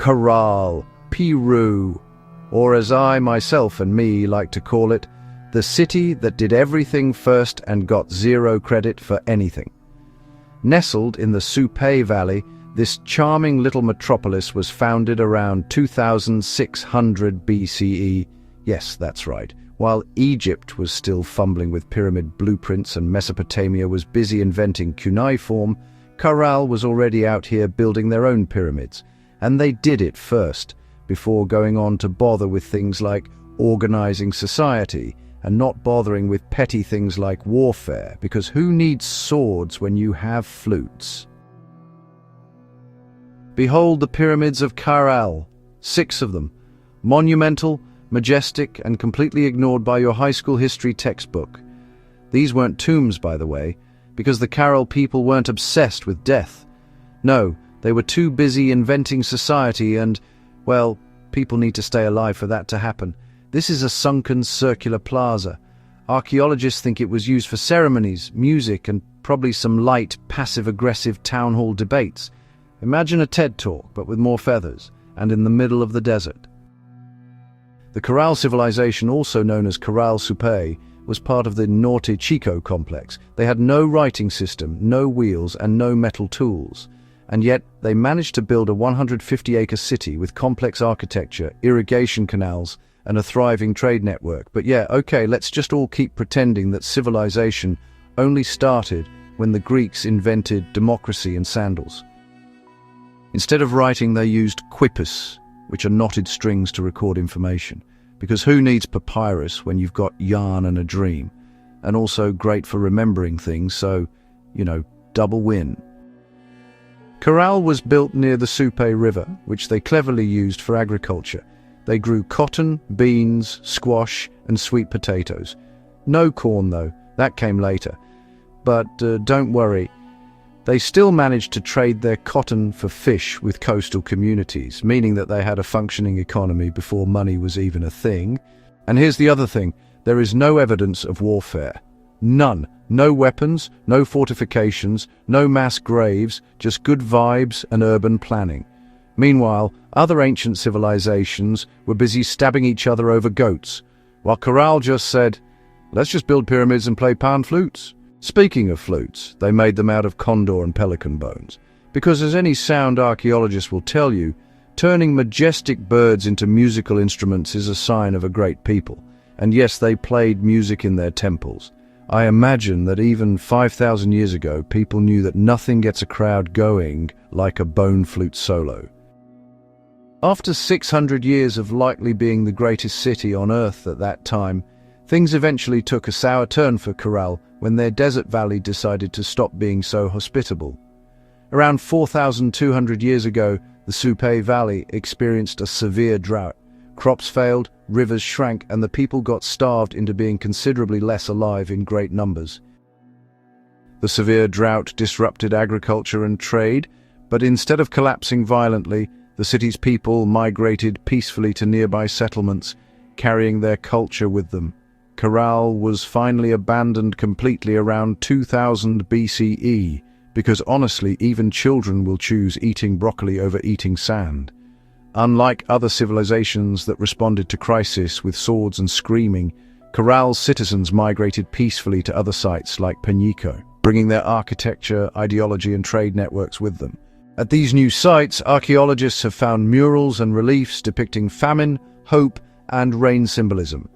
Caral, Peru, or as I, myself, and me like to call it, the city that did everything first and got zero credit for anything. Nestled in the Supe Valley, this charming little metropolis was founded around 2600 BCE. Yes, that's right. While Egypt was still fumbling with pyramid blueprints and Mesopotamia was busy inventing cuneiform, Caral was already out here building their own pyramids. And they did it first, before going on to bother with things like organizing society and not bothering with petty things like warfare, because who needs swords when you have flutes? Behold the pyramids of Caral, 6 of them, monumental, majestic, and completely ignored by your high school history textbook. These weren't tombs, by the way, because the Caral people weren't obsessed with death. No, they were too busy inventing society and, well, people need to stay alive for that to happen. This is a sunken circular plaza. Archaeologists think it was used for ceremonies, music, and probably some light, passive-aggressive town hall debates. Imagine a TED Talk, but with more feathers, and in the middle of the desert. The Caral civilization, also known as Caral-Supe, was part of the Norte Chico complex. They had no writing system, no wheels, and no metal tools. And yet, they managed to build a 150-acre city with complex architecture, irrigation canals, and a thriving trade network. But yeah, okay, let's just all keep pretending that civilization only started when the Greeks invented democracy and sandals. Instead of writing, they used quippus, which are knotted strings to record information. Because who needs papyrus when you've got yarn and a dream? And also great for remembering things, so, double win. Caral was built near the Supe River, which they cleverly used for agriculture. They grew cotton, beans, squash, and sweet potatoes. No corn, though. That came later. But don't worry. They still managed to trade their cotton for fish with coastal communities, meaning that they had a functioning economy before money was even a thing. And here's the other thing. There is no evidence of warfare. None. No weapons, no fortifications, no mass graves, just good vibes and urban planning. Meanwhile, other ancient civilizations were busy stabbing each other over goats, while Caral just said, let's just build pyramids and play pan flutes. Speaking of flutes, they made them out of condor and pelican bones, because as any sound archaeologist will tell you, turning majestic birds into musical instruments is a sign of a great people. And yes, they played music in their temples. I imagine that even 5,000 years ago, people knew that nothing gets a crowd going like a bone flute solo. After 600 years of likely being the greatest city on Earth at that time, things eventually took a sour turn for Caral when their desert valley decided to stop being so hospitable. Around 4,200 years ago, the Supe Valley experienced a severe drought. Crops failed, rivers shrank, and the people got starved into being considerably less alive in great numbers. The severe drought disrupted agriculture and trade, but instead of collapsing violently, the city's people migrated peacefully to nearby settlements, carrying their culture with them. Caral was finally abandoned completely around 2000 BCE, because honestly, even children will choose eating broccoli over eating sand. Unlike other civilizations that responded to crisis with swords and screaming, Caral's citizens migrated peacefully to other sites like Peñico, bringing their architecture, ideology, and trade networks with them. At these new sites, archaeologists have found murals and reliefs depicting famine, hope, and rain symbolism.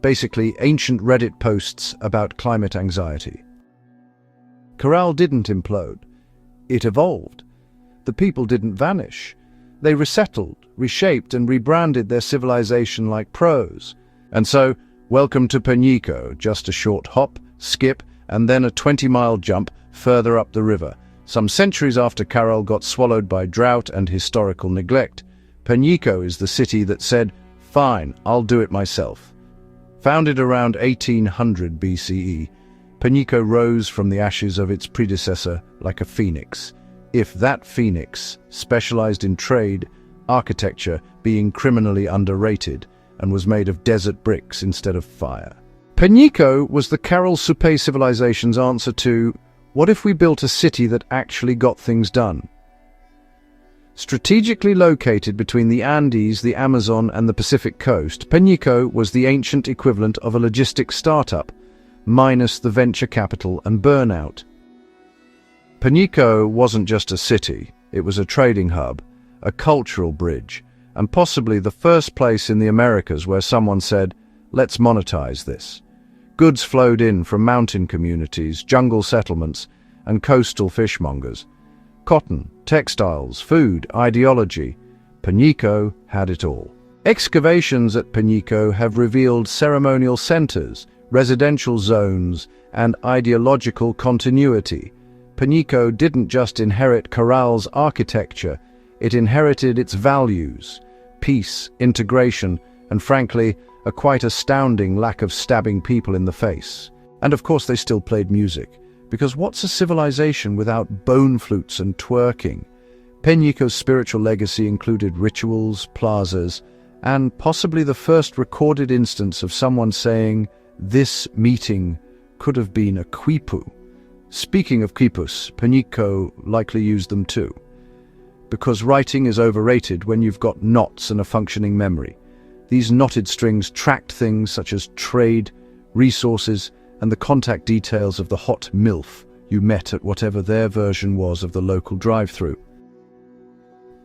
Basically, ancient Reddit posts about climate anxiety. Caral didn't implode. It evolved. The people didn't vanish. They resettled, reshaped, and rebranded their civilization like pros. And so, welcome to Peñico, just a short hop, skip, and then a 20-mile jump further up the river. Some centuries after Caral got swallowed by drought and historical neglect, Peñico is the city that said, "Fine, I'll do it myself." Founded around 1800 BCE, Peñico rose from the ashes of its predecessor like a phoenix. If that phoenix specialized in trade, architecture being criminally underrated, and was made of desert bricks instead of fire. Peñico was the Caral-Supe civilization's answer to, what if we built a city that actually got things done? Strategically located between the Andes, the Amazon, and the Pacific coast, Peñico was the ancient equivalent of a logistics startup, minus the venture capital and burnout. Peñico wasn't just a city, it was a trading hub, a cultural bridge, and possibly the first place in the Americas where someone said, "Let's monetize this." Goods flowed in from mountain communities, jungle settlements, and coastal fishmongers. Cotton, textiles, food, ideology. Peñico had it all. Excavations at Peñico have revealed ceremonial centers, residential zones, and ideological continuity. Peñico didn't just inherit Caral's architecture, it inherited its values: peace, integration, and frankly, a quite astounding lack of stabbing people in the face. And of course they still played music, because what's a civilization without bone flutes and twerking? Peñico's spiritual legacy included rituals, plazas, and possibly the first recorded instance of someone saying, "This meeting could have been a quipu." Speaking of quipus, Peñico likely used them too. Because writing is overrated when you've got knots and a functioning memory. These knotted strings tracked things such as trade, resources, and the contact details of the hot MILF you met at whatever their version was of the local drive-thru.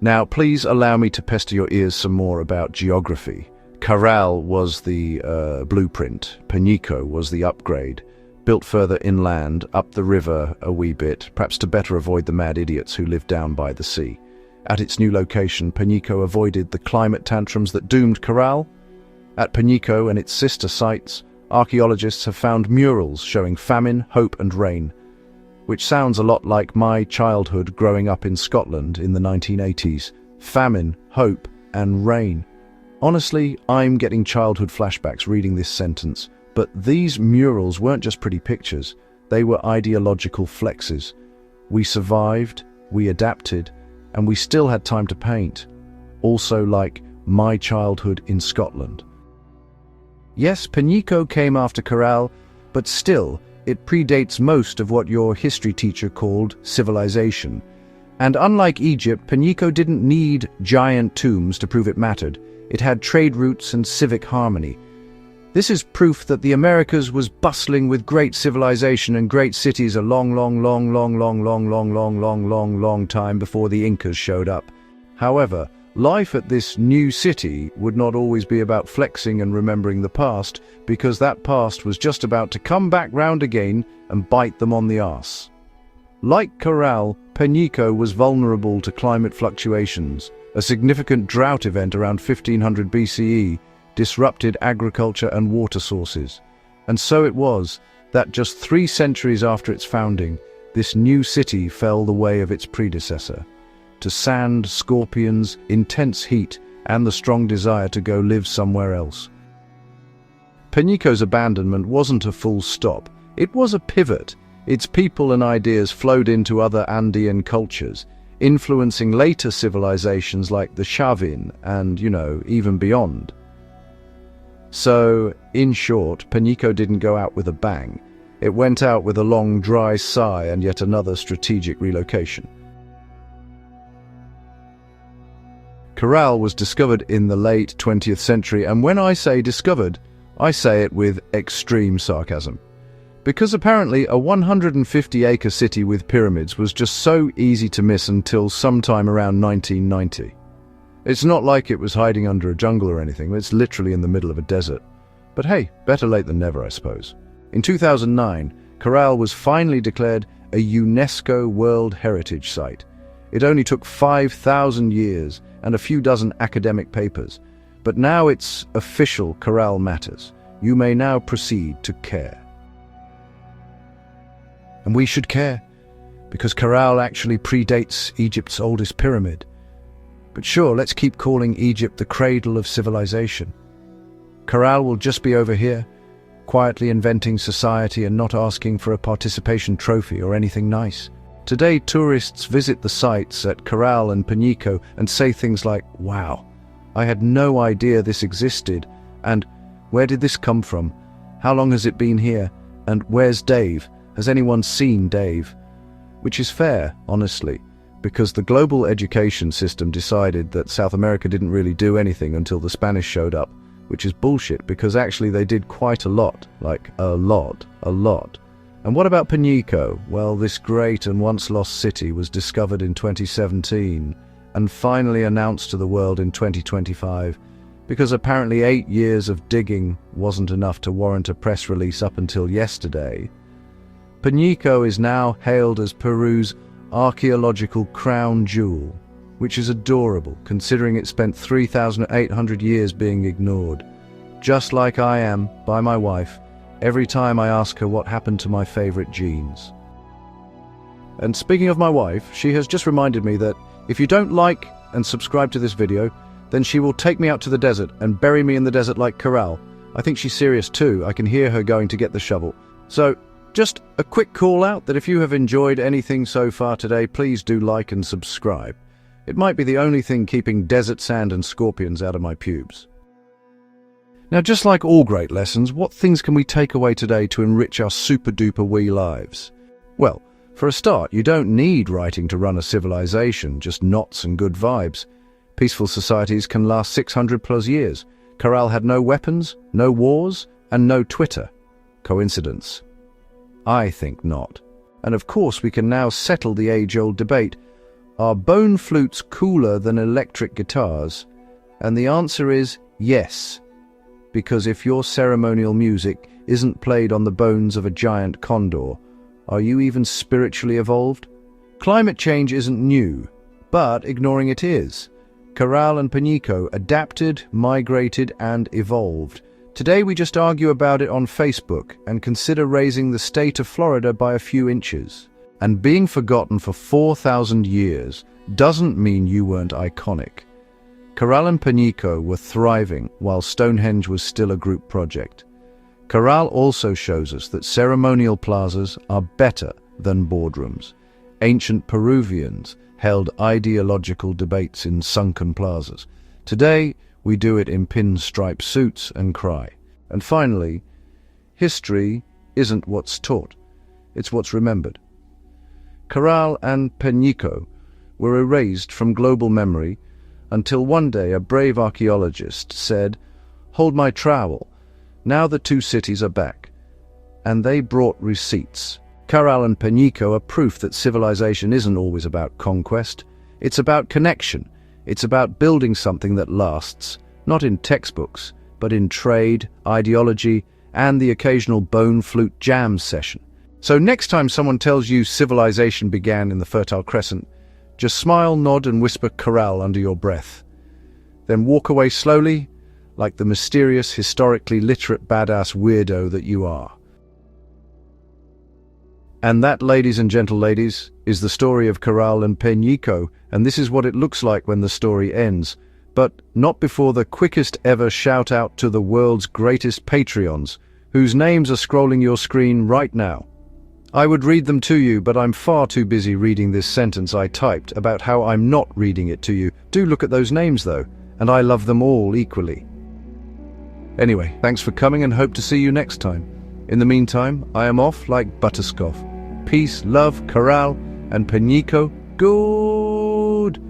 Now, please allow me to pester your ears some more about geography. Caral was the blueprint, Peñico was the upgrade, built further inland, up the river a wee bit, perhaps to better avoid the mad idiots who lived down by the sea. At its new location, Peñico avoided the climate tantrums that doomed Caral. At Peñico and its sister sites, archaeologists have found murals showing famine, hope, and rain, which sounds a lot like my childhood growing up in Scotland in the 1980s. Famine, hope, and rain. Honestly, I'm getting childhood flashbacks reading this sentence, but these murals weren't just pretty pictures, they were ideological flexes. We survived, we adapted, and we still had time to paint. Also like my childhood in Scotland. Yes, Peñico came after Caral, but still, it predates most of what your history teacher called civilization. And unlike Egypt, Peñico didn't need giant tombs to prove it mattered. It had trade routes and civic harmony. This is proof that the Americas was bustling with great civilization and great cities a long time before the Incas showed up. However, life at this new city would not always be about flexing and remembering the past, because that past was just about to come back round again and bite them on the arse. Like Caral, Peñico was vulnerable to climate fluctuations. A significant drought event around 1500 BCE disrupted agriculture and water sources. And so it was that just 3 centuries after its founding, this new city fell the way of its predecessor. To sand, scorpions, intense heat, and the strong desire to go live somewhere else. Peñico's abandonment wasn't a full stop, it was a pivot. Its people and ideas flowed into other Andean cultures, influencing later civilizations like the Chavin and, even beyond. So, in short, Peñico didn't go out with a bang. It went out with a long, dry sigh and yet another strategic relocation. Caral was discovered in the late 20th century, and when I say discovered, I say it with extreme sarcasm. Because apparently a 150-acre city with pyramids was just so easy to miss until sometime around 1990. It's not like it was hiding under a jungle or anything, it's literally in the middle of a desert. But hey, better late than never, I suppose. In 2009, Caral was finally declared a UNESCO World Heritage Site. It only took 5,000 years and a few dozen academic papers, but now it's official. Caral matters. You may now proceed to care. And we should care, because Caral actually predates Egypt's oldest pyramid. But sure, let's keep calling Egypt the cradle of civilization. Caral will just be over here, quietly inventing society and not asking for a participation trophy or anything nice. Today, tourists visit the sites at Caral and Peñico and say things like, "Wow, I had no idea this existed," and "Where did this come from? How long has it been here? And where's Dave? Has anyone seen Dave?" Which is fair, honestly. because the global education system decided that South America didn't really do anything until the Spanish showed up, which is bullshit because actually they did quite a lot, like a lot. And what about Peñico? Well, this great and once lost city was discovered in 2017 and finally announced to the world in 2025 because apparently 8 years of digging wasn't enough to warrant a press release up until yesterday. Peñico is now hailed as Peru's archaeological crown jewel, which is adorable considering it spent 3,800 years being ignored, just like I am by my wife every time I ask her what happened to my favorite jeans. And speaking of my wife, she has just reminded me that if you don't like and subscribe to this video, then she will take me out to the desert and bury me in the desert like Caral. I think she's serious too. I can hear her going to get the shovel. So, just a quick call out that if you have enjoyed anything so far today, please do like and subscribe. It might be the only thing keeping desert sand and scorpions out of my pubes. Now, just like all great lessons, what things can we take away today to enrich our super-duper wee lives? Well, for a start, you don't need writing to run a civilization, just knots and good vibes. Peaceful societies can last 600 plus years. Caral had no weapons, no wars, and no Twitter. Coincidence? I think not. And of course we can now settle the age-old debate. Are bone flutes cooler than electric guitars? And the answer is yes. Because if your ceremonial music isn't played on the bones of a giant condor, are you even spiritually evolved? Climate change isn't new, but ignoring it is. Caral and Peñico adapted, migrated, and evolved. Today we just argue about it on Facebook and consider raising the state of Florida by a few inches. And being forgotten for 4,000 years doesn't mean you weren't iconic. Caral and Peñico were thriving while Stonehenge was still a group project. Caral also shows us that ceremonial plazas are better than boardrooms. Ancient Peruvians held ideological debates in sunken plazas. Today, we do it in pinstripe suits and cry. And finally, history isn't what's taught, it's what's remembered. Caral and Peñico were erased from global memory until one day a brave archaeologist said, "Hold my trowel, now the two cities are back." And they brought receipts. Caral and Peñico are proof that civilization isn't always about conquest. It's about connection. It's about building something that lasts, not in textbooks, but in trade, ideology, and the occasional bone flute jam session. So next time someone tells you civilization began in the Fertile Crescent, just smile, nod, and whisper Caral under your breath. Then walk away slowly, like the mysterious, historically literate badass weirdo that you are. And that, ladies and gentle ladies, is the story of Caral and Peñico, and this is what it looks like when the story ends. But not before the quickest ever shout out to the world's greatest Patreons, whose names are scrolling your screen right now. I would read them to you, but I'm far too busy reading this sentence I typed about how I'm not reading it to you. Do look at those names though, and I love them all equally. Anyway, thanks for coming and hope to see you next time. In the meantime, I am off like butterscotch. Peace, love, Caral, and Peñico. Goodbye.